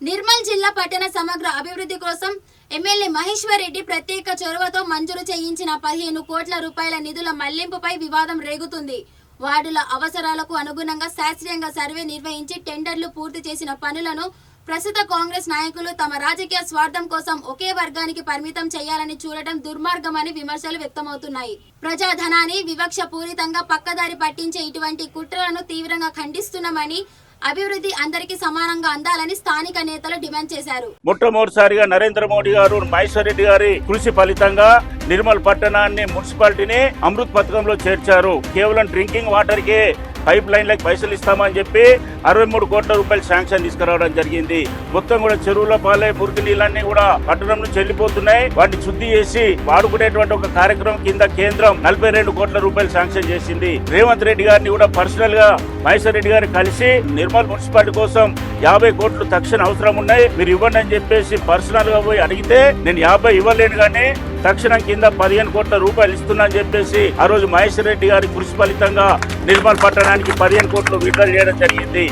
నిర్మల్ జిల్లా పట్టణ సమగ్ర అభివృద్ధి కోసం ఎమ్మెల్యే మహేశ్వర్ రెడ్డి ప్రత్యేక చొరవతో మంజూరు చేయించిన 15 కోట్ల రూపాయల నిధుల మళ్లింపుపై వివాదం రేగుతుంది. వార్డుల అవసరాలకు అనుగుణంగా శాస్త్రీయంగా సర్వే నిర్వహించి టెండర్లు పూర్తి చేసిన పనులను ప్రస్తుత కాంగ్రెస్ నాయకులు తమ రాజకీయ స్వార్థం కోసం ఒకే వర్గానికి పరిమితం చేయాలని చూడటం దుర్మార్గమని విమర్శలు వ్యక్తమవుతున్నాయి. ప్రజాధనాన్ని వివక్ష పూరితంగా పక్కదారి పట్టించే ఇటువంటి కుట్రలను తీవ్రంగా ఖండిస్తున్నామని, అభివృద్ధి అందరికీ సమానంగా అందాలని స్థానిక నేతలు డిమాండ్ చేశారు. మొట్టమొదటిసారిగా నరేంద్ర మోడీ గారు మహేశ్వర్ రెడ్డి గారి కృషి ఫలితంగా నిర్మల్ పట్టణాన్ని మున్సిపాలిటీని అమృత్ పథకంలో చేర్చారు. కేవలం డ్రింకింగ్ వాటర్ కి పైప్ లైన్లకు పైసలు ఇస్తామని చెప్పి 63 కోట్ల రూపాయలు శాంక్షన్ తీసుకురావడం జరిగింది. మొత్తం కూడా చెరువుల పాలే మురికి నీళ్ళన్నీ కూడా పట్టణం నుంచి వెళ్లిపోతున్నాయి. వాటిని శుద్ధి చేసి వాడుకునేటువంటి ఒక కార్యక్రమం కింద కేంద్రం 42 కోట్ల రూపాయలు శాంక్షన్ చేసింది. రేవంత్ రెడ్డి గారిని కూడా పర్సనల్ గా మహేశ్వర్ రెడ్డి గారిని కలిసి నిర్మల్ మున్సిపాలిటీ కోసం 50 కోట్లు తక్షణ అవసరం ఉన్నాయి, మీరు ఇవ్వండి అని చెప్పేసి పర్సనల్ గా పోయి అడిగితే నేను 50 ఇవ్వలేను కానీ తక్షణం కింద 15 కోట్ల రూపాయలు ఇస్తున్నా అని చెప్పేసి ఆ రోజు మహేశ్వర్ రెడ్డి గారి కృషి ఫలితంగా నిర్మల్ పట్టణానికి 15 కోట్లు విడుదల చేయడం జరిగింది.